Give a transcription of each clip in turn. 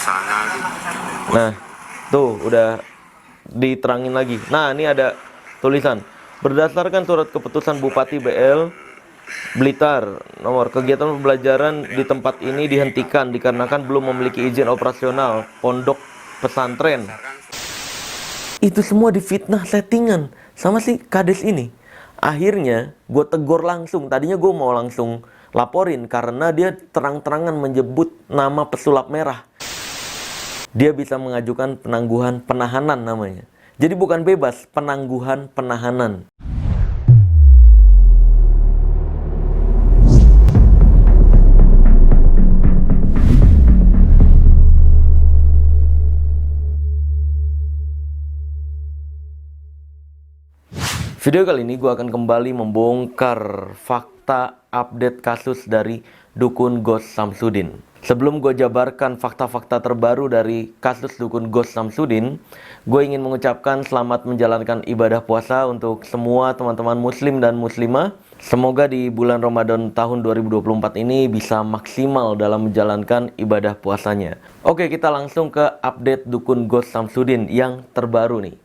sana gitu. Nah, tuh udah diterangin lagi. Nah, ini ada tulisan. Berdasarkan surat keputusan Bupati BL Blitar nomor, kegiatan pembelajaran di tempat ini dihentikan dikarenakan belum memiliki izin operasional pondok pesantren. Itu semua difitnah settingan sama si kades ini. Akhirnya gue tegur langsung. Tadinya gue mau langsung laporin karena dia terang-terangan menyebut nama pesulap merah. Dia bisa mengajukan penangguhan penahanan namanya. Jadi bukan bebas, penangguhan penahanan. Video kali ini gue akan kembali membongkar fakta update kasus dari Dukun Ghost Samsudin. Sebelum gue jabarkan fakta-fakta terbaru dari kasus Dukun Ghost Samsudin, gue ingin mengucapkan selamat menjalankan ibadah puasa untuk semua teman-teman muslim dan muslimah. Semoga di bulan Ramadan tahun 2024 ini bisa maksimal dalam menjalankan ibadah puasanya. Oke, kita langsung ke update Dukun Ghost Samsudin yang terbaru nih.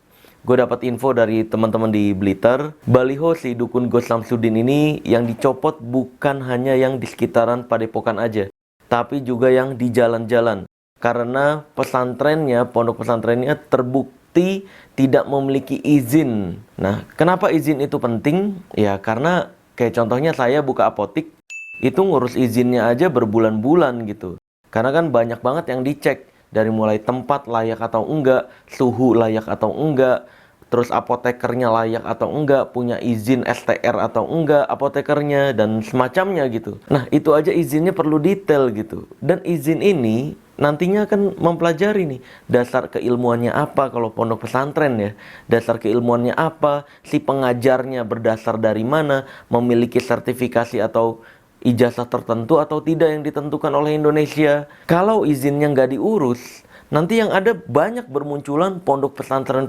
Gue dapat info dari teman-teman di Blitar, baliho si Dukun Ghost Samsudin ini yang dicopot bukan hanya yang di sekitaran Padepokan aja, tapi juga yang di jalan-jalan. Karena pesantrennya, pondok pesantrennya terbukti tidak memiliki izin. Nah, kenapa izin itu penting? Ya, karena kayak contohnya saya buka apotik, itu ngurus izinnya aja berbulan-bulan gitu. Karena kan banyak banget yang dicek. Dari mulai tempat layak atau enggak, suhu layak atau enggak, terus apotekernya layak atau enggak, punya izin STR atau enggak apotekernya, dan semacamnya gitu. Nah, itu aja izinnya perlu detail gitu. Dan izin ini nantinya akan mempelajari nih, dasar keilmuannya apa kalau pondok pesantren ya. Dasar keilmuannya apa, si pengajarnya berdasar dari mana, memiliki sertifikasi atau ijazah tertentu atau tidak yang ditentukan oleh Indonesia. Kalau izinnya nggak diurus, nanti yang ada banyak bermunculan pondok pesantren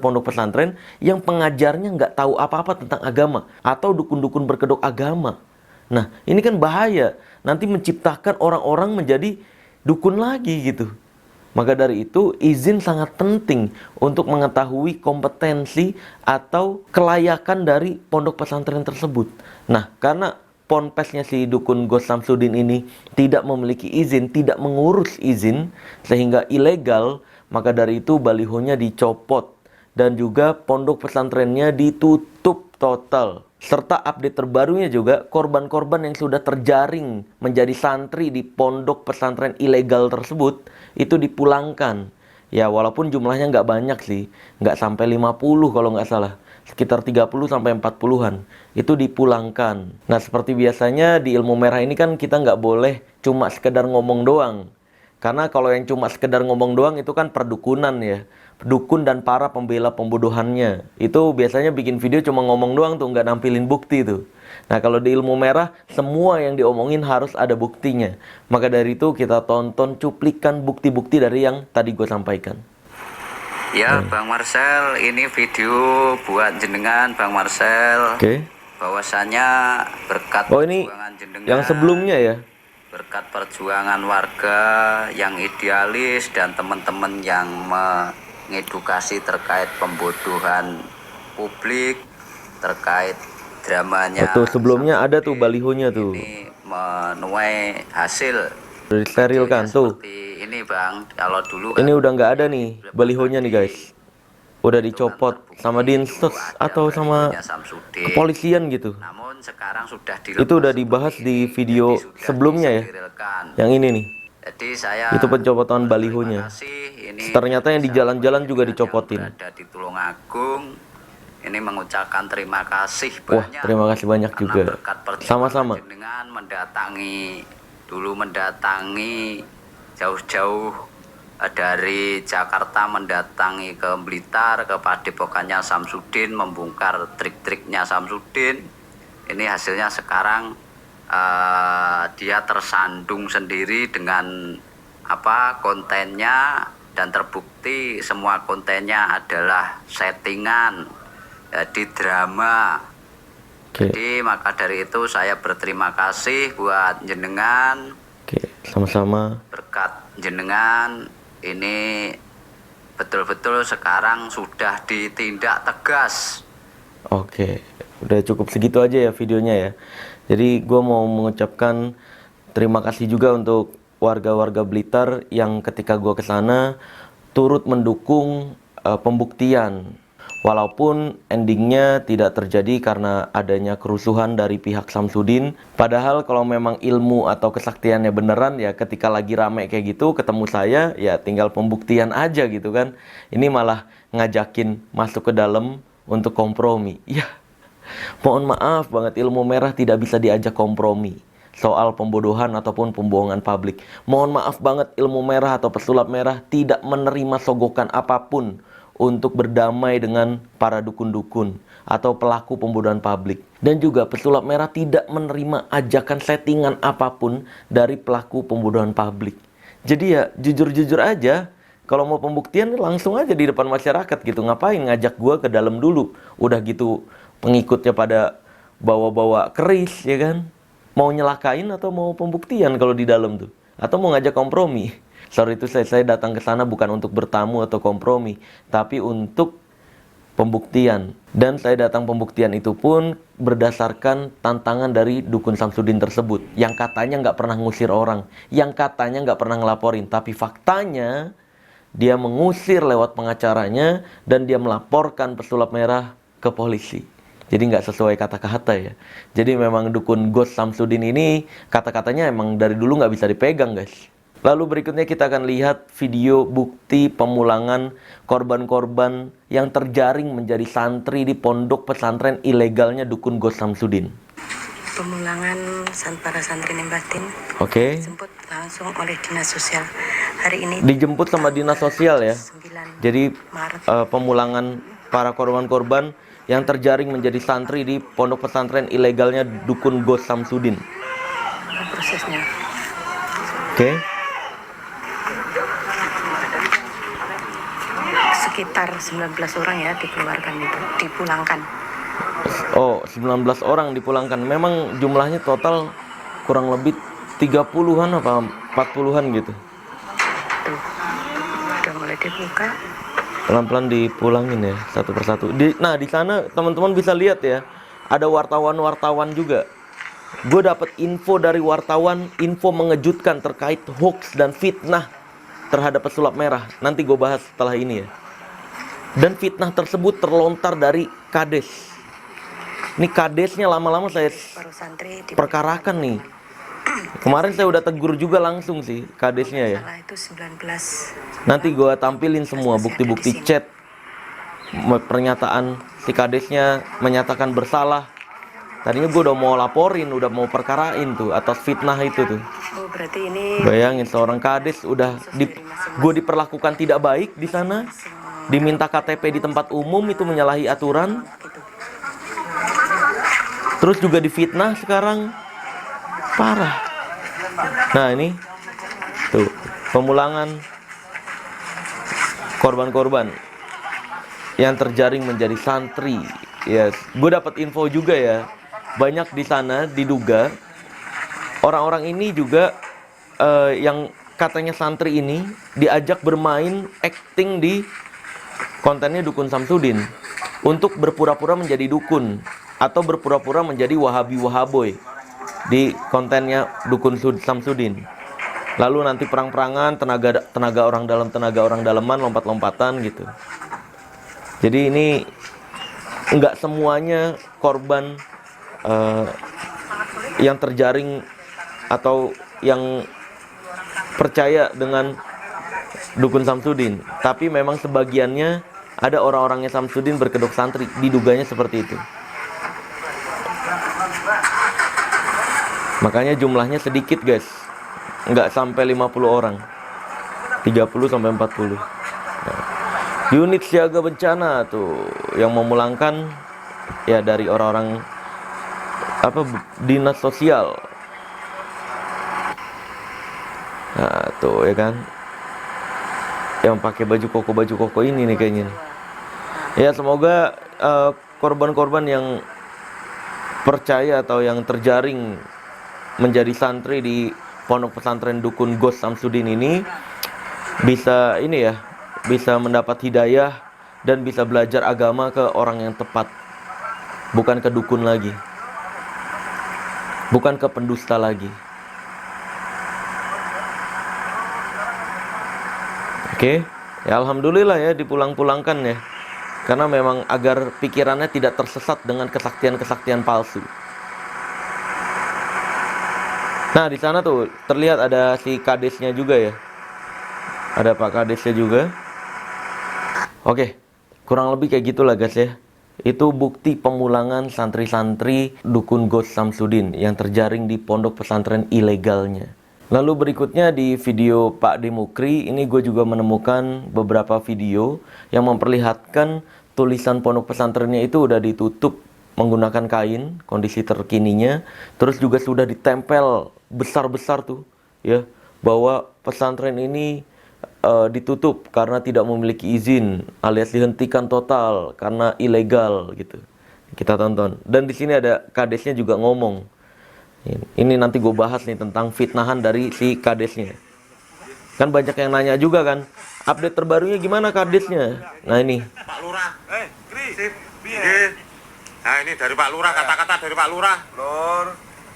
yang pengajarnya nggak tahu apa-apa tentang agama atau dukun-dukun berkedok agama. Nah, ini kan bahaya. Nanti menciptakan orang-orang menjadi dukun lagi gitu. Maka dari itu, izin sangat penting untuk mengetahui kompetensi atau kelayakan dari pondok pesantren tersebut. Nah, karena ponpesnya si Dukun Ghost Samsudin ini tidak memiliki izin, tidak mengurus izin, sehingga ilegal, maka dari itu balihonya dicopot dan juga pondok pesantrennya ditutup total. Serta update terbarunya juga, korban-korban yang sudah terjaring menjadi santri di pondok pesantren ilegal tersebut itu dipulangkan. Ya, walaupun jumlahnya nggak banyak sih, nggak sampai 50 kalau nggak salah, sekitar 30 sampai 40-an itu dipulangkan. Nah, seperti biasanya di ilmu merah ini kan kita nggak boleh cuma sekedar ngomong doang. Karena kalau yang cuma sekedar ngomong doang itu kan perdukunan ya. Dukun dan para pembela pembodohannya itu biasanya bikin video cuma ngomong doang tuh, nggak nampilin bukti tuh. Nah, kalau di ilmu merah semua yang diomongin harus ada buktinya. Maka dari itu kita tonton cuplikan bukti-bukti dari yang tadi gue sampaikan. Ya, Bang Marcel, ini video buat jenengan, Bang Marcel. Oke. Bahwasanya berkat ini perjuangan jenengan, yang sebelumnya ya. berkat perjuangan warga yang idealis dan teman-teman yang mengedukasi terkait pembodohan publik, terkait dramanya. Tuh sebelumnya ada tuh balihonya tuh. Ini menuai hasil. Udah disterilkan tuh. Seperti ini Bang, kalau dulu Ini udah nggak ada nih balihonya nih guys. Udah dicopot sama dinsos atau sama kepolisian gitu. Namun sekarang sudah Itu udah dibahas di video sebelumnya ya. Yang ini nih. Jadi saya itu pencopotan balihonya. Ternyata yang di jalan-jalan juga dicopotin. Ada di Tulungagung. Ini mengucapkan terima kasih banyak. Wah, terima kasih banyak juga. Sama-sama. Dengan mendatangi jauh-jauh dari Jakarta, mendatangi ke Blitar, ke Padepokannya Samsudin, membongkar trik-triknya Samsudin. Ini hasilnya sekarang dia tersandung sendiri dengan kontennya, dan terbukti semua kontennya adalah settingan, jadi drama. Jadi maka dari itu saya berterima kasih buat jenengan. Sama-sama. Berkat jenengan ini betul-betul sekarang sudah ditindak tegas. Oke, udah cukup segitu aja ya videonya ya. Jadi gue mau mengucapkan terima kasih juga untuk warga-warga Blitar yang ketika gue kesana turut mendukung pembuktian. Walaupun endingnya tidak terjadi karena adanya kerusuhan dari pihak Samsudin. Padahal kalau memang ilmu atau kesaktiannya beneran ya ketika lagi rame kayak gitu ketemu saya ya tinggal pembuktian aja gitu kan. Ini malah ngajakin masuk ke dalam untuk kompromi. Ya, mohon maaf banget ilmu merah tidak bisa diajak kompromi soal pembodohan ataupun pembohongan publik. Mohon maaf banget ilmu merah atau pesulap merah tidak menerima sogokan apapun untuk berdamai dengan para dukun-dukun atau pelaku pembodohan publik. Dan juga pesulap merah tidak menerima ajakan settingan apapun dari pelaku pembodohan publik. Jadi ya jujur-jujur aja, kalau mau pembuktian langsung aja di depan masyarakat gitu. Ngapain ngajak gua ke dalam dulu? Udah gitu pengikutnya pada bawa-bawa keris ya kan? Mau nyelakain atau mau pembuktian kalau di dalam tuh? Atau mau ngajak kompromi? Sorry itu saya datang ke sana bukan untuk bertamu atau kompromi, tapi untuk pembuktian. Dan saya datang pembuktian itu pun berdasarkan tantangan dari dukun Samsudin tersebut, yang katanya nggak pernah ngusir orang, yang katanya nggak pernah ngelaporin, tapi faktanya dia mengusir lewat pengacaranya dan dia melaporkan pesulap merah ke polisi. Jadi nggak sesuai kata-kata ya. Jadi memang dukun Ghost Samsudin ini kata-katanya emang dari dulu nggak bisa dipegang guys. Lalu berikutnya kita akan lihat video bukti pemulangan korban-korban yang terjaring menjadi santri di pondok pesantren ilegalnya dukun Ghost Samsudin. Pemulangan para santri Nembatin dijemput langsung oleh dinas sosial hari ini. Dijemput sama dinas sosial ya. 9 Jadi Maret. pemulangan para korban-korban yang terjaring menjadi santri di pondok pesantren ilegalnya dukun Ghost Samsudin. Prosesnya. Sekitar 19 orang ya dikeluarkan itu, dipulangkan. Oh, 19 orang dipulangkan. Memang jumlahnya total kurang lebih 30-an apa 40-an gitu. Tuh. Udah mulai dibuka. Pelan-pelan dipulangin ya satu persatu. Nah di sana teman-teman bisa lihat ya, ada wartawan-wartawan juga. Gue dapet info dari wartawan, info mengejutkan terkait hoax dan fitnah terhadap pesulap merah. Nanti gue bahas setelah ini ya. Dan fitnah tersebut terlontar dari kades. Ini kadesnya lama-lama saya perkarakan nih. Kemarin saya udah tegur juga langsung sih kadesnya ya. Itu 19. Nanti gue tampilin semua bukti-bukti chat, pernyataan si kadesnya menyatakan bersalah. Tadinya gue udah mau laporin, udah mau perkarain tuh atas fitnah itu tuh. Oh, berarti ini bayangin seorang kades udah gue diperlakukan tidak baik di sana, diminta KTP di tempat umum itu menyalahi aturan. Terus juga difitnah sekarang, parah. Nah ini tuh pemulangan korban-korban yang terjaring menjadi santri. Ya, gue dapat info juga ya, banyak di sana diduga orang-orang ini juga yang katanya santri ini diajak bermain acting di kontennya dukun Samsudin untuk berpura-pura menjadi dukun atau berpura-pura menjadi wahabi-wahaboy di kontennya dukun Samsudin. Lalu nanti perang-perangan, tenaga orang dalam, tenaga orang daleman, lompat-lompatan gitu. Jadi ini nggak semuanya korban yang terjaring atau yang percaya dengan dukun Samsudin, tapi memang sebagiannya ada orang-orangnya Samsudin berkedok santri, diduganya seperti itu. Makanya jumlahnya sedikit guys, nggak sampai 50 orang, 30 sampai 40. Nah, unit siaga bencana tuh yang memulangkan ya dari orang-orang dinas sosial. Nah tuh ya kan, yang pakai baju koko ini nih kayaknya. Ya semoga korban-korban yang percaya atau yang terjaring menjadi santri di pondok pesantren dukun Ghost Samsudin ini bisa ini ya, bisa mendapat hidayah dan bisa belajar agama ke orang yang tepat, bukan ke dukun lagi, bukan ke pendusta lagi. Oke, ya alhamdulillah ya dipulang-pulangkan ya, karena memang agar pikirannya tidak tersesat dengan kesaktian-kesaktian palsu. Nah, di sana tuh terlihat ada si kadesnya juga ya. Ada Pak Kadesnya juga. Oke, kurang lebih kayak gitulah guys ya. Itu bukti pemulangan santri-santri dukun Ghost Samsudin yang terjaring di pondok pesantren ilegalnya. Lalu berikutnya di video Pak Demukri, ini gue juga menemukan beberapa video yang memperlihatkan tulisan pondok pesantrennya itu udah ditutup menggunakan kain, kondisi terkininya. Terus juga sudah ditempel besar-besar tuh ya, bahwa pesantren ini ditutup karena tidak memiliki izin, alias dihentikan total karena ilegal gitu. Kita tonton. Dan di sini ada kadesnya juga ngomong. Ini nanti gue bahas nih tentang fitnahan dari si kadesnya. Kan banyak yang nanya juga kan, update terbarunya gimana kadesnya? Nah ini. Pak Lurah. Sip. Nah ini dari Pak Lurah, kata-kata dari Pak Lurah. Lur,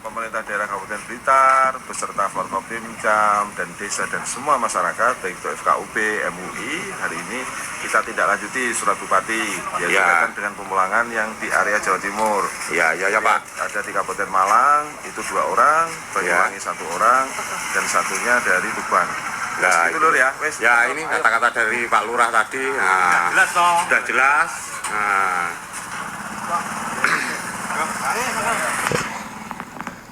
pemerintah daerah Kabupaten Blitar beserta Forkopimcam dan desa dan semua masyarakat baik itu FKUP, MUI, hari ini kita tidak lanjuti surat bupati yaitu berkaitan dengan pemulangan yang di area Jawa Timur. Ya Pak. Ada di Kabupaten Malang itu 2 orang, Banyuwangi 1 orang, dan satunya dari Tuban. Nah, itu Lur ya. Wes. Ya ini kata-kata dari Pak Lurah tadi. Nah, Jelas toh. sudah jelas.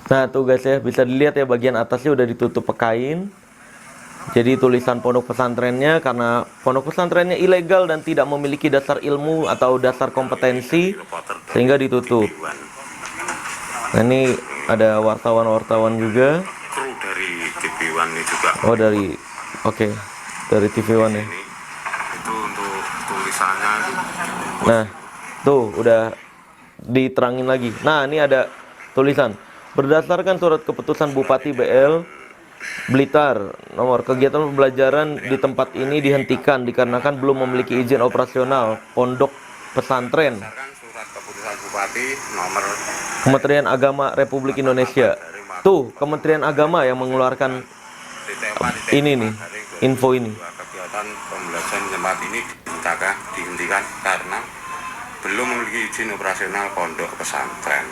Nah tuh guys ya, bisa dilihat ya bagian atasnya udah ditutup kain. Jadi tulisan pondok pesantrennya, karena pondok pesantrennya ilegal dan tidak memiliki dasar ilmu atau dasar kompetensi, sehingga ditutup. Nah ini ada wartawan-wartawan juga. Kru dari TV One ini juga. Oh dari, oke, dari TV One ya. Ini itu untuk tulisannya itu. Nah tuh udah diterangin lagi. Nah ini ada tulisan, berdasarkan surat keputusan Bupati BL Blitar nomor kegiatan pembelajaran di tempat ini dihentikan dikarenakan belum memiliki izin operasional pondok pesantren. Berdasarkan surat keputusan Bupati nomor Kementerian Agama Republik Indonesia. Tuh Kementerian Agama yang mengeluarkan ini nih, info ini. Kegiatan pembelajaran di tempat ini dihentikan karena belum memiliki izin operasional pondok pesantren.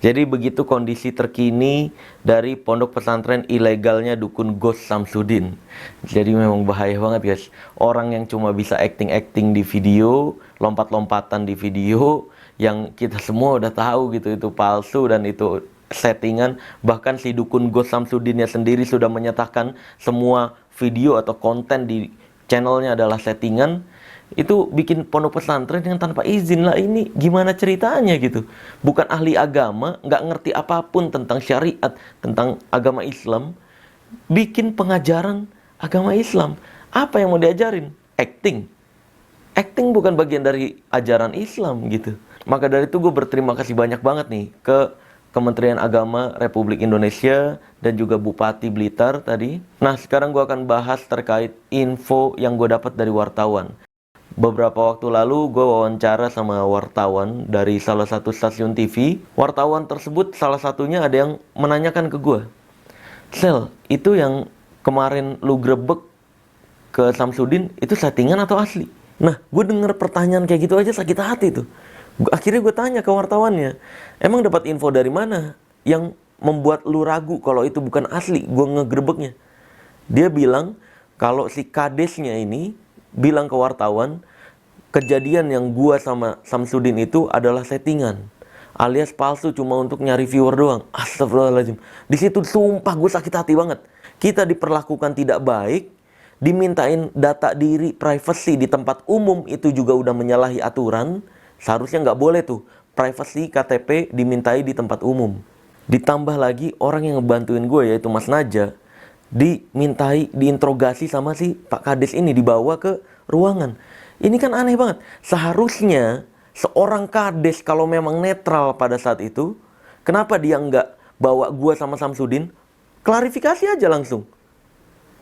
Jadi begitu kondisi terkini dari pondok pesantren ilegalnya dukun Ghost Samsudin. Jadi memang bahaya banget guys. Orang yang cuma bisa acting-acting di video, lompat-lompatan di video, yang kita semua udah tahu gitu itu palsu dan itu settingan. Bahkan si dukun Ghost Samsudinnya sendiri sudah menyatakan semua video atau konten di channelnya adalah settingan. Itu bikin pondok pesantren yang tanpa izin lah, ini gimana ceritanya gitu. Bukan ahli agama, nggak ngerti apapun tentang syariat, tentang agama Islam, bikin pengajaran agama Islam. Apa yang mau diajarin? Acting. Acting bukan bagian dari ajaran Islam gitu. Maka dari itu gue berterima kasih banyak banget nih ke Kementerian Agama Republik Indonesia dan juga Bupati Blitar tadi. Nah sekarang gue akan bahas terkait info yang gue dapat dari wartawan. Beberapa waktu lalu gue wawancara sama wartawan dari salah satu stasiun TV. Wartawan tersebut salah satunya ada yang menanyakan ke gue, Sel, itu yang kemarin lu grebek ke Samsudin itu settingan atau asli? Nah gue denger pertanyaan kayak gitu aja sakit hati tuh. Akhirnya gue tanya ke wartawannya, emang dapat info dari mana yang membuat lu ragu kalau itu bukan asli gue ngegrebeknya? Dia bilang kalau si kadesnya ini bilang ke wartawan, kejadian yang gua sama Samsudin itu adalah settingan, alias palsu cuma untuk nyari viewer doang. Astagfirullahaladzim. Di situ sumpah gue sakit hati banget. Kita diperlakukan tidak baik, dimintain data diri, privacy di tempat umum itu juga udah menyalahi aturan. Seharusnya nggak boleh tuh privacy KTP dimintai di tempat umum. Ditambah lagi orang yang ngebantuin gue yaitu Mas Naja diinterogasi sama si Pak Kades ini, dibawa ke ruangan. Ini kan aneh banget. Seharusnya seorang Kades kalau memang netral pada saat itu, kenapa dia nggak bawa gua sama Samsudin? Klarifikasi aja langsung.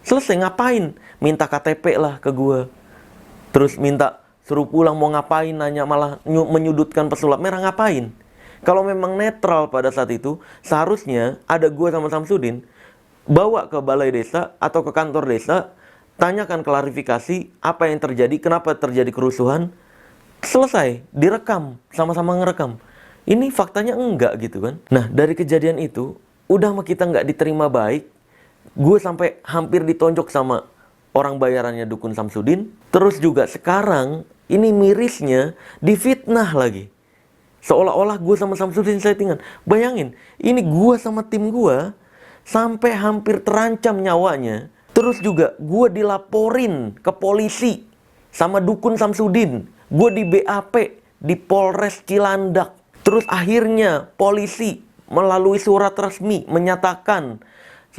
Selesai, ngapain? Minta KTP lah ke gue. Terus minta suruh pulang, mau ngapain, nanya malah menyudutkan pesulap merah, ngapain? Kalau memang netral pada saat itu, seharusnya ada gue sama Samsudin, bawa ke balai desa atau ke kantor desa, tanyakan klarifikasi apa yang terjadi, kenapa terjadi kerusuhan, selesai, direkam, sama-sama ngerekam. Ini faktanya enggak gitu kan. Nah, dari kejadian itu, udah sama kita nggak diterima baik, gue sampai hampir ditonjok sama orang bayarannya Dukun Samsudin. Terus juga sekarang, ini mirisnya, difitnah lagi. Seolah-olah gue sama Samsudin settingan. Bayangin, ini gue sama tim gue, sampai hampir terancam nyawanya. Terus juga gue dilaporin ke polisi sama Dukun Samsudin. Gue di BAP di Polres Cilandak. Terus akhirnya polisi melalui surat resmi menyatakan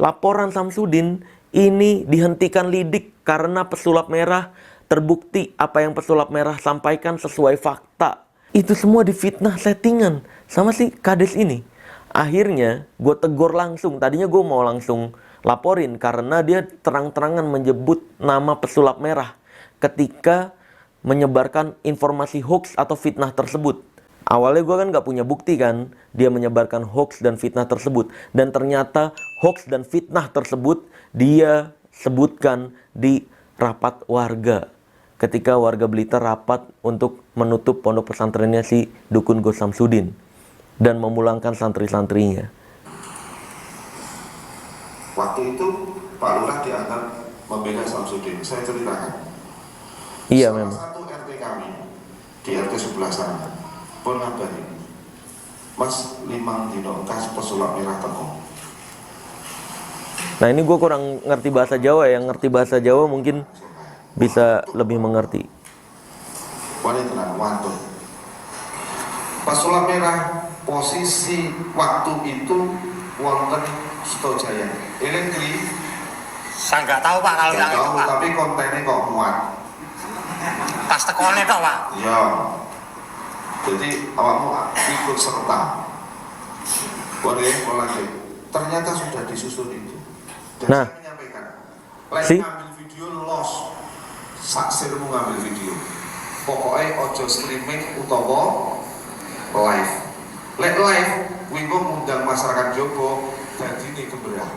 laporan Samsudin ini dihentikan lidik karena pesulap merah terbukti apa yang pesulap merah sampaikan sesuai fakta. Itu semua difitnah settingan sama si Kades ini. Akhirnya gue tegur langsung. Tadinya gue mau langsung laporin karena dia terang-terangan menyebut nama pesulap merah ketika menyebarkan informasi hoax atau fitnah tersebut. Awalnya gue kan gak punya bukti kan dia menyebarkan hoax dan fitnah tersebut. Dan ternyata hoax dan fitnah tersebut dia sebutkan di rapat warga. Ketika warga Blitar rapat untuk menutup pondok pesantrennya si Dukun Gus Samsudin dan memulangkan santri-santrinya. Waktu itu Pak Lurah dianggap membela Samsudin. Saya ceritakan. Iya Salah memang. satu RT kami di RT sebelah sana pun ngabari, Mas limang dino kas pesulap merah teko. Nah ini gue kurang ngerti bahasa Jawa ya. Yang ngerti bahasa Jawa mungkin bisa lebih mengerti. Wanita tenang, waktu pesulap merah posisi waktu itu wonten Sutojaya. Elektri Saya nggak tahu Pak kalau nggak yang itu tahu, Pak. tapi kontennya kok muat. Pas tekone toh Pak. Ya, jadi awakmu ikut serta. Boleh lanjut. Ternyata sudah disusun itu. Dan Nah, saya menyampaikan, lek si? ngambil video los, saksirmu ngambil video. Pokoknya ojo streaming utawa live. Lek live, wingko ngundang masyarakat Jogo dan ini keberah.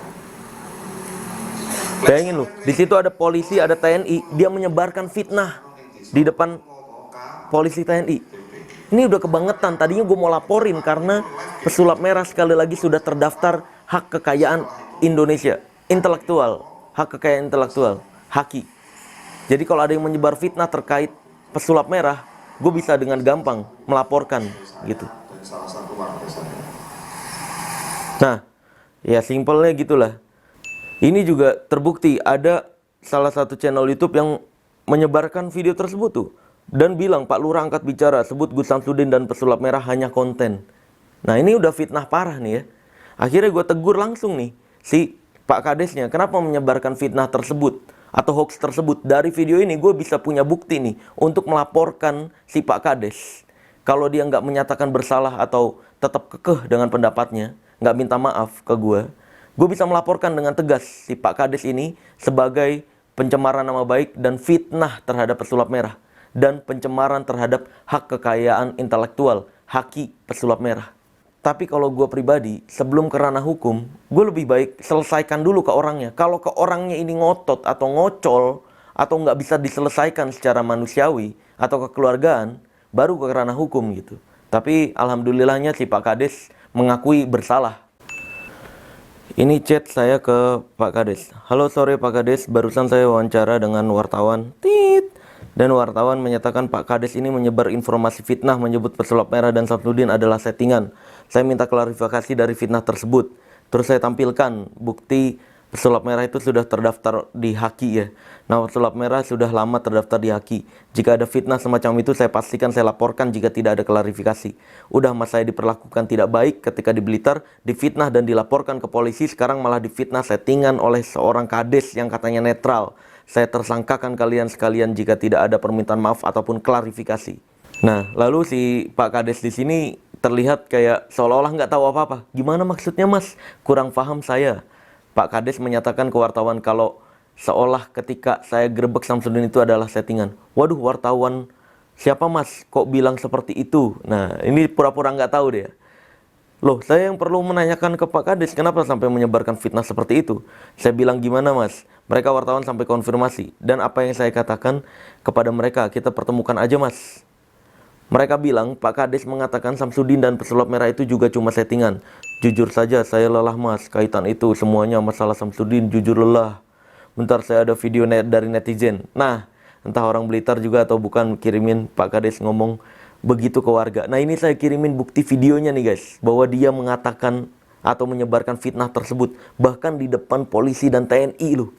Bayangin loh, di situ ada polisi, ada TNI, dia menyebarkan fitnah di depan polisi TNI. Ini udah kebangetan. Tadinya gue mau laporin karena pesulap merah sekali lagi sudah terdaftar hak kekayaan Indonesia, intelektual, hak kekayaan intelektual, HAKI. Jadi kalau ada yang menyebar fitnah terkait pesulap merah, gue bisa dengan gampang melaporkan gitu. Dan salah satu warga saya. Nah, ya simpelnya gitulah. Ini juga terbukti ada salah satu channel YouTube yang menyebarkan video tersebut tuh. Dan bilang Pak Lurah angkat bicara, sebut Gus Samsudin dan pesulap merah hanya konten. Nah ini udah fitnah parah nih ya. Akhirnya gue tegur langsung nih si Pak Kadesnya. Kenapa menyebarkan fitnah tersebut atau hoax tersebut. Dari video ini gue bisa punya bukti nih untuk melaporkan si Pak Kades. Kalau dia nggak menyatakan bersalah atau tetap kekeh dengan pendapatnya, nggak minta maaf ke gue bisa melaporkan dengan tegas si Pak Kades ini sebagai pencemaran nama baik dan fitnah terhadap pesulap merah dan pencemaran terhadap hak kekayaan intelektual HAKI pesulap merah. Tapi kalau gue pribadi, sebelum ke ranah hukum, gue lebih baik selesaikan dulu ke orangnya. Kalau ke orangnya ini ngotot atau ngocol atau nggak bisa diselesaikan secara manusiawi atau kekeluargaan, baru ke ranah hukum gitu. Tapi alhamdulillahnya si Pak Kades mengakui bersalah. Ini chat saya ke Pak Kades. Halo sore Pak Kades, barusan saya wawancara dengan wartawan. Dan wartawan menyatakan Pak Kades ini menyebar informasi fitnah menyebut pesulap merah dan Samsudin adalah settingan. Saya minta klarifikasi dari fitnah tersebut. Terus saya tampilkan bukti pesulap merah itu sudah terdaftar di HAKI ya. Nah, pesulap merah sudah lama terdaftar di HAKI. Jika ada fitnah semacam itu, saya pastikan saya laporkan jika tidak ada klarifikasi. Udah mas saya diperlakukan tidak baik ketika di Blitar, difitnah dan dilaporkan ke polisi, sekarang malah difitnah settingan oleh seorang kades yang katanya netral. Saya tersangkakan kalian sekalian jika tidak ada permintaan maaf ataupun klarifikasi. Nah, lalu si Pak Kades di sini terlihat kayak seolah-olah nggak tahu apa-apa. Gimana maksudnya mas? Kurang paham saya. Pak Kades menyatakan ke wartawan kalau seolah ketika saya gerebek Samsudin itu adalah settingan. Waduh, wartawan siapa mas kok bilang seperti itu? Nah, ini pura-pura nggak tahu dia. Loh, saya yang perlu menanyakan ke Pak Kades, kenapa sampai menyebarkan fitnah seperti itu? Saya bilang, gimana mas? Mereka wartawan sampai konfirmasi. Dan apa yang saya katakan kepada mereka, kita pertemukan aja mas. Mereka bilang, Pak Kades mengatakan Samsudin dan pesulap merah itu juga cuma settingan. Jujur saja, saya lelah mas, kaitan itu semuanya masalah Samsudin, jujur lelah. Bentar, saya ada video dari netizen. Nah, entah orang Blitar juga atau bukan, kirimin Pak Kades ngomong begitu ke warga. Nah, ini saya kirimin bukti videonya nih guys, bahwa dia mengatakan atau menyebarkan fitnah tersebut bahkan di depan polisi dan TNI loh.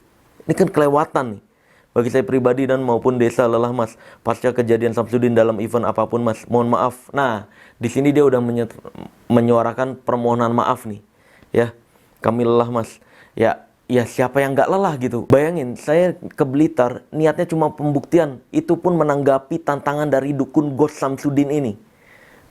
Ini kan kelewatan nih. Bagi saya pribadi dan maupun desa lelah mas pasca kejadian Samsudin dalam event apapun mas, mohon maaf. Nah, di sini dia udah menyuarakan permohonan maaf nih. Ya, kami lelah mas. Ya siapa yang nggak lelah gitu. Bayangin, saya ke Blitar, niatnya cuma pembuktian. Itu pun menanggapi tantangan dari dukun Ghost Samsudin ini.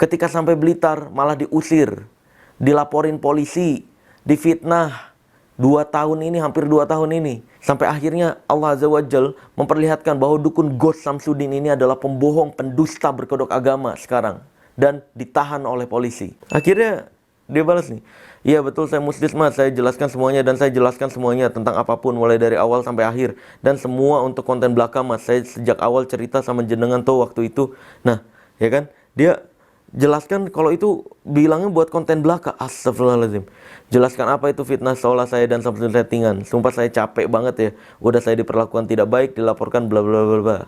Ketika sampai Blitar, malah diusir. Dilaporin polisi. Difitnah. 2 tahun ini, hampir 2 tahun ini. Sampai akhirnya Allah Azza wa Jal memperlihatkan bahwa dukun Ghost Samsudin ini adalah pembohong, pendusta berkedok agama sekarang. Dan ditahan oleh polisi. Akhirnya dia balas nih. Iya betul, saya muslim mas, saya jelaskan semuanya dan saya jelaskan semuanya tentang apapun mulai dari awal sampai akhir dan semua untuk konten belakang mas. Saya sejak awal cerita sama jenengan tuh waktu itu. Nah, ya kan? Dia jelaskan kalau itu bilangnya buat konten belaka. Astagfirullahaladzim. Jelaskan apa itu fitnah seolah saya dan Samsudin settingan. Sumpah saya capek banget ya. Udah saya diperlakukan tidak baik, dilaporkan bla bla bla bla.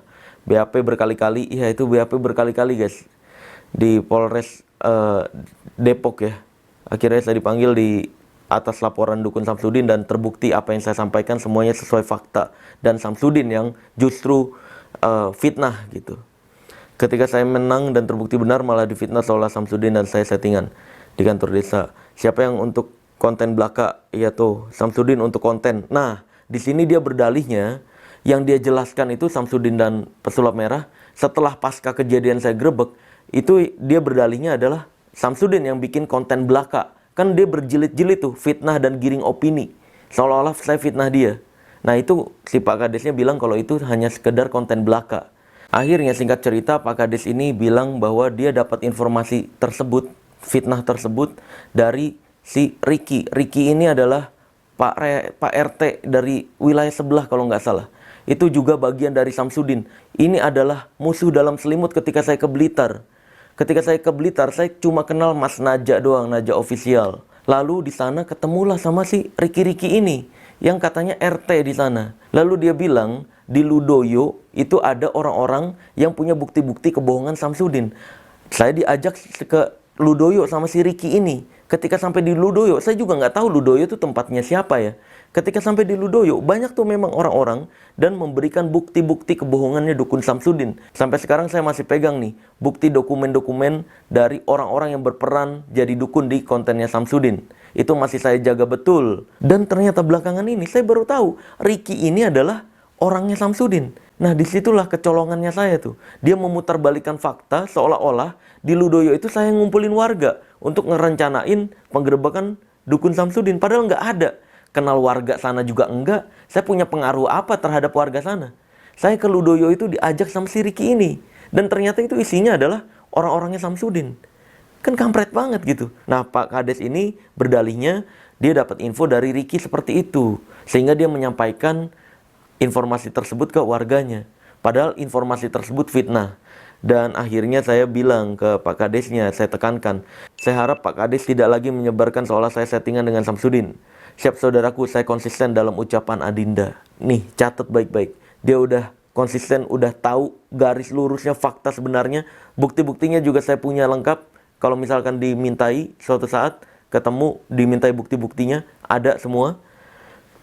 BAP berkali-kali. Iya itu BAP berkali-kali guys. Di Polres Depok ya. Akhirnya saya dipanggil di atas laporan dukun Samsudin dan terbukti apa yang saya sampaikan semuanya sesuai fakta. Dan Samsudin yang justru fitnah gitu. Ketika saya menang dan terbukti benar malah difitnah seolah Samsudin dan saya settingan di kantor desa. Siapa yang untuk konten belaka? Iya tuh, Samsudin untuk konten. Nah, di sini dia berdalihnya yang dia jelaskan itu Samsudin dan pesulap merah setelah pasca kejadian saya grebek, itu dia berdalihnya adalah Samsudin yang bikin konten belaka. Kan dia berjilid-jilid tuh, fitnah dan giring opini. Seolah-olah saya fitnah dia. Nah itu si Pak Kadesnya bilang kalau itu hanya sekedar konten belaka. Akhirnya singkat cerita Pak Kades ini bilang bahwa dia dapat informasi tersebut, fitnah tersebut dari si Ricky. Ricky ini adalah Pak RT dari wilayah sebelah kalau nggak salah. Itu juga bagian dari Samsudin. Ini adalah musuh dalam selimut ketika saya ke Blitar. Ketika saya ke Blitar, saya cuma kenal Mas Naja doang, Naja official. Lalu di sana ketemulah sama si Ricky ini yang katanya RT di sana. Lalu dia bilang di Ludoyo itu ada orang-orang yang punya bukti-bukti kebohongan Samsudin. Saya diajak ke Ludoyo sama si Ricky ini. Ketika sampai di Ludoyo, saya juga nggak tahu Ludoyo itu tempatnya siapa ya. Ketika sampai di Ludoyo, banyak tuh memang orang-orang dan memberikan bukti-bukti kebohongannya dukun Samsudin. Sampai sekarang saya masih pegang nih, bukti dokumen-dokumen dari orang-orang yang berperan jadi dukun di kontennya Samsudin. Itu masih saya jaga betul. Dan ternyata belakangan ini saya baru tahu, Ricky ini adalah orangnya Samsudin. Nah disitulah kecolongannya saya tuh. Dia memutarbalikkan fakta seolah-olah di Ludoyo itu saya ngumpulin warga untuk ngerencanain penggerebekan dukun Samsudin. Padahal nggak ada. Kenal warga sana juga enggak. Saya punya pengaruh apa terhadap warga sana? Saya ke Ludoyo itu diajak sama si Ricky ini. Dan ternyata itu isinya adalah orang-orangnya Samsudin. Kan kampret banget gitu. Nah Pak Kades ini berdalihnya dia dapat info dari Ricky seperti itu. Sehingga dia menyampaikan informasi tersebut ke warganya. Padahal informasi tersebut fitnah. Dan akhirnya saya bilang ke Pak Kadesnya, saya tekankan. Saya harap Pak Kades tidak lagi menyebarkan seolah saya settingan dengan Samsudin. Siap saudaraku, saya konsisten dalam ucapan Adinda. Nih, catat baik-baik. Dia udah konsisten, udah tahu garis lurusnya fakta sebenarnya. Bukti-buktinya juga saya punya lengkap. Kalau misalkan dimintai suatu saat, ketemu, dimintai bukti-buktinya, ada semua.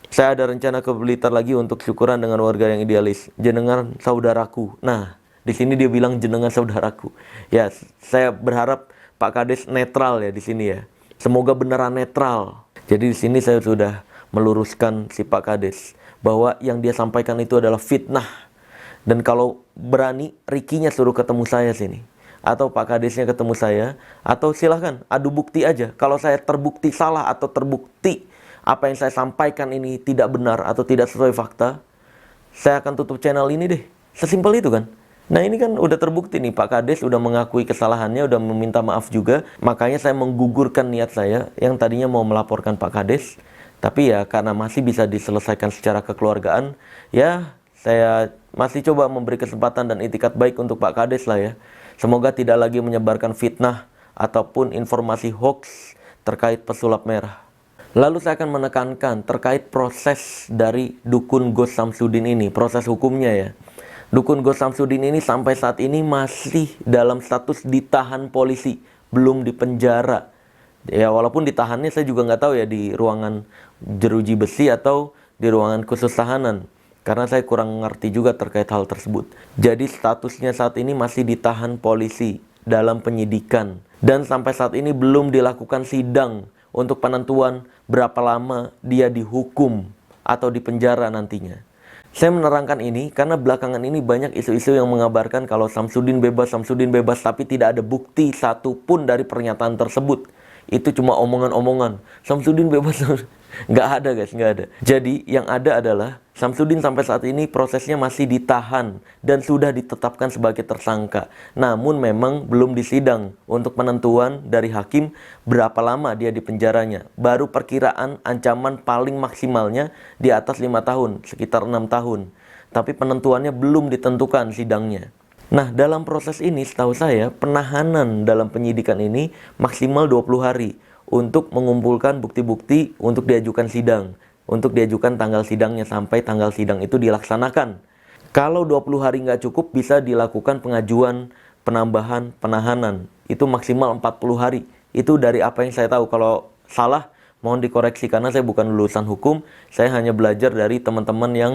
Saya ada rencana ke Blitar lagi untuk syukuran dengan warga yang idealis. Jenengan saudaraku. Nah, di sini dia bilang jenengan saudaraku. Ya, saya berharap Pak Kades netral ya di sini ya. Semoga beneran netral. Jadi di sini saya sudah meluruskan si Pak Kades bahwa yang dia sampaikan itu adalah fitnah. Dan kalau berani, Ricky-nya suruh ketemu saya sini. Atau Pak Kadesnya ketemu saya. Atau silahkan adu bukti aja. Kalau saya terbukti salah atau terbukti apa yang saya sampaikan ini tidak benar atau tidak sesuai fakta, saya akan tutup channel ini deh. Sesimpel itu kan. Nah ini kan udah terbukti nih, Pak Kades udah mengakui kesalahannya, udah meminta maaf juga. Makanya saya menggugurkan niat saya yang tadinya mau melaporkan Pak Kades. Tapi ya karena masih bisa diselesaikan secara kekeluargaan, ya saya masih coba memberi kesempatan dan itikat baik untuk Pak Kades lah ya. Semoga tidak lagi menyebarkan fitnah ataupun informasi hoax terkait pesulap merah. Lalu saya akan menekankan terkait proses dari dukun Ghost Samsudin ini, proses hukumnya ya. Dukun Ghost Samsudin ini sampai saat ini masih dalam status ditahan polisi, belum dipenjara. Ya walaupun ditahannya saya juga nggak tahu ya di ruangan jeruji besi atau di ruangan khusus tahanan. Karena saya kurang ngerti juga terkait hal tersebut. Jadi statusnya saat ini masih ditahan polisi dalam penyidikan. Dan sampai saat ini belum dilakukan sidang untuk penentuan berapa lama dia dihukum atau dipenjara nantinya. Saya menerangkan ini karena belakangan ini banyak isu-isu yang mengabarkan kalau Samsudin bebas, tapi tidak ada bukti satupun dari pernyataan tersebut. Itu cuma omongan-omongan. Samsudin bebas. Nggak ada guys, nggak ada. Jadi yang ada adalah Samsudin sampai saat ini prosesnya masih ditahan dan sudah ditetapkan sebagai tersangka. Namun memang belum disidang untuk penentuan dari hakim berapa lama dia di penjaranya. Baru perkiraan ancaman paling maksimalnya di atas 5 tahun, sekitar 6 tahun. Tapi penentuannya belum ditentukan sidangnya. Nah, dalam proses ini setahu saya penahanan dalam penyidikan ini maksimal 20 hari untuk mengumpulkan bukti-bukti untuk diajukan sidang, untuk diajukan tanggal sidangnya sampai tanggal sidang itu dilaksanakan. Kalau 20 hari nggak cukup, bisa dilakukan pengajuan penambahan penahanan. Itu maksimal 40 hari. Itu dari apa yang saya tahu. Kalau salah, mohon dikoreksi karena saya bukan lulusan hukum. Saya hanya belajar dari teman-teman yang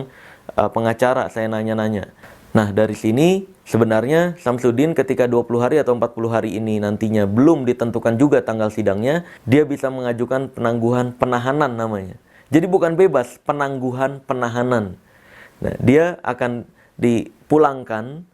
pengacara, saya nanya-nanya. Nah, dari sini sebenarnya Samsudin ketika 20 hari atau 40 hari ini nantinya belum ditentukan juga tanggal sidangnya, dia bisa mengajukan penangguhan penahanan namanya. Jadi bukan bebas, penangguhan penahanan. Nah, dia akan dipulangkan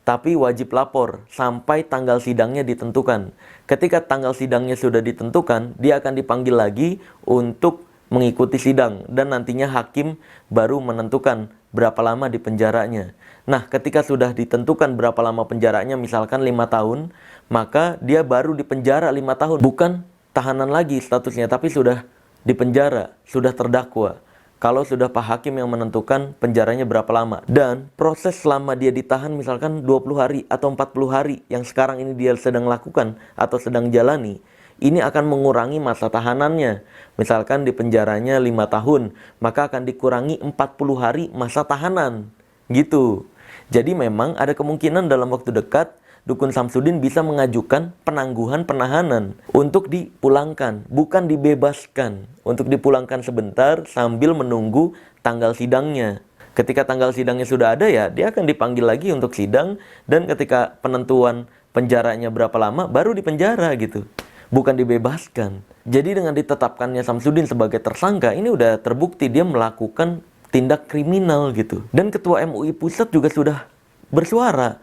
tapi wajib lapor sampai tanggal sidangnya ditentukan. Ketika tanggal sidangnya sudah ditentukan, dia akan dipanggil lagi untuk mengikuti sidang dan nantinya hakim baru menentukan berapa lama di penjaranya. Nah, ketika sudah ditentukan berapa lama penjaranya, misalkan 5 tahun, maka dia baru dipenjara 5 tahun. Bukan tahanan lagi statusnya, tapi sudah dipenjara, sudah terdakwa. Kalau sudah Pak Hakim yang menentukan penjaranya berapa lama. Dan proses selama dia ditahan misalkan 20 hari atau 40 hari yang sekarang ini dia sedang lakukan atau sedang jalani, ini akan mengurangi masa tahanannya. Misalkan di penjaranya 5 tahun, maka akan dikurangi 40 hari masa tahanan. Gitu. Jadi memang ada kemungkinan dalam waktu dekat Dukun Samsudin bisa mengajukan penangguhan penahanan untuk dipulangkan, bukan dibebaskan. Untuk dipulangkan sebentar sambil menunggu tanggal sidangnya. Ketika tanggal sidangnya sudah ada ya, dia akan dipanggil lagi untuk sidang. Dan ketika penentuan penjaranya berapa lama, baru dipenjara gitu. Bukan dibebaskan. Jadi dengan ditetapkannya Samsudin sebagai tersangka, ini udah terbukti dia melakukan tindak kriminal gitu. Dan Ketua MUI Pusat juga sudah bersuara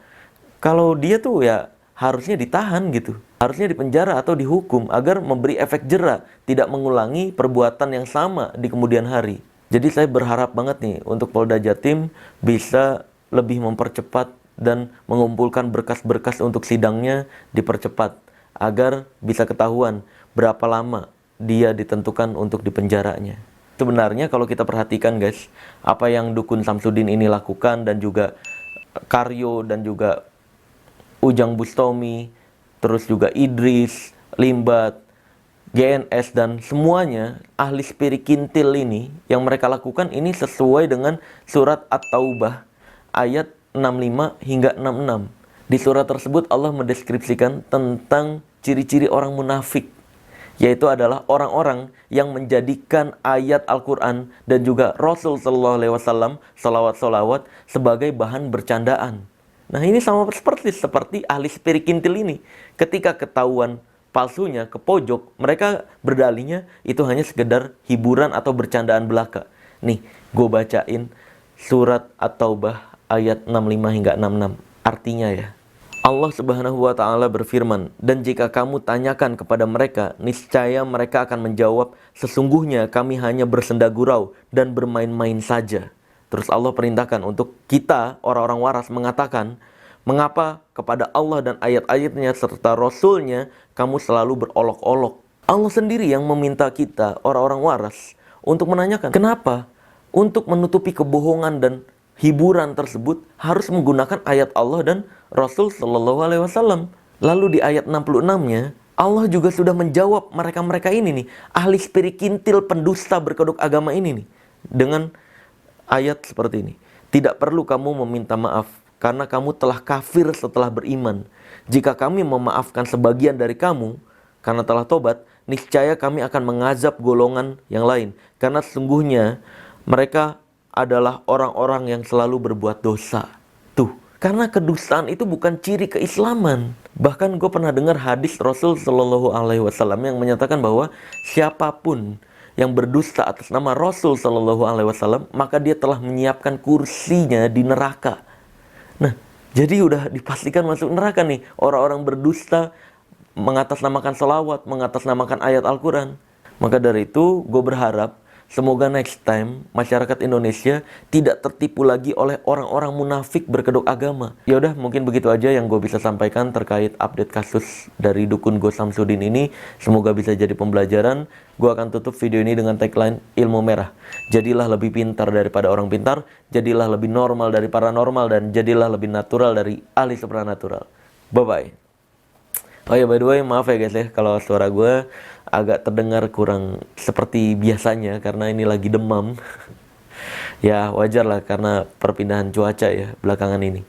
kalau dia tuh ya harusnya ditahan gitu. Harusnya dipenjara atau dihukum agar memberi efek jera, tidak mengulangi perbuatan yang sama di kemudian hari. Jadi saya berharap banget nih untuk Polda Jatim bisa lebih mempercepat dan mengumpulkan berkas-berkas untuk sidangnya dipercepat agar bisa ketahuan berapa lama dia ditentukan untuk dipenjaranya. Sebenarnya kalau kita perhatikan guys, apa yang Dukun Samsudin ini lakukan dan juga Karyo dan juga Ujang Bustomi, terus juga Idris, Limbat, GNS dan semuanya ahli spirit kintil ini yang mereka lakukan ini sesuai dengan surat At-Taubah ayat 65 hingga 66. Di surat tersebut Allah mendeskripsikan tentang ciri-ciri orang munafik, yaitu adalah orang-orang yang menjadikan ayat Al-Quran dan juga Rasul Sallallahu Alaihi Wasallam salawat-salawat sebagai bahan bercandaan. Nah ini sama seperti ahli spirit kintil ini. Ketika ketahuan palsunya ke pojok, mereka berdalihnya itu hanya sekedar hiburan atau bercandaan belaka. Nih, gue bacain surat At-Taubah ayat 65 hingga 66. Artinya ya, Allah Subhanahu wa Ta'ala berfirman, "Dan jika kamu tanyakan kepada mereka, niscaya mereka akan menjawab, sesungguhnya kami hanya bersenda gurau dan bermain-main saja." Terus Allah perintahkan untuk kita, orang-orang waras, mengatakan, mengapa kepada Allah dan ayat-ayatnya serta Rasulnya kamu selalu berolok-olok? Allah sendiri yang meminta kita, orang-orang waras, untuk menanyakan, kenapa? Untuk menutupi kebohongan dan hiburan tersebut harus menggunakan ayat Allah dan Rasul Shallallahu Alaihi Wasallam. Lalu di ayat 66-nya, Allah juga sudah menjawab mereka-mereka ini nih, ahli spirikintil pendusta berkedok agama ini nih, dengan ayat seperti ini. Tidak perlu kamu meminta maaf, karena kamu telah kafir setelah beriman. Jika kami memaafkan sebagian dari kamu, karena telah tobat, niscaya kami akan mengazab golongan yang lain. Karena sesungguhnya mereka adalah orang-orang yang selalu berbuat dosa. Tuh, karena kedustaan itu bukan ciri keislaman. Bahkan gue pernah dengar hadis Rasul Shallallahu Alaihi Wasallam yang menyatakan bahwa siapapun yang berdusta atas nama Rasul Shallallahu Alaihi Wasallam, maka dia telah menyiapkan kursinya di neraka. Nah, jadi udah dipastikan masuk neraka nih orang-orang berdusta, mengatasnamakan salawat, mengatasnamakan ayat Al-Quran. Maka dari itu gue berharap semoga next time masyarakat Indonesia tidak tertipu lagi oleh orang-orang munafik berkedok agama. Ya udah, mungkin begitu aja yang gue bisa sampaikan terkait update kasus dari dukun Ghost Samsudin ini. Semoga bisa jadi pembelajaran. Gue akan tutup video ini dengan tagline ilmu merah. Jadilah lebih pintar daripada orang pintar, jadilah lebih normal dari paranormal, dan jadilah lebih natural dari ahli supranatural. Bye-bye. Oh ya, by the way, maaf ya guys ya kalau suara gue agak terdengar kurang seperti biasanya karena ini lagi demam. Ya wajar lah karena perpindahan cuaca ya belakangan ini.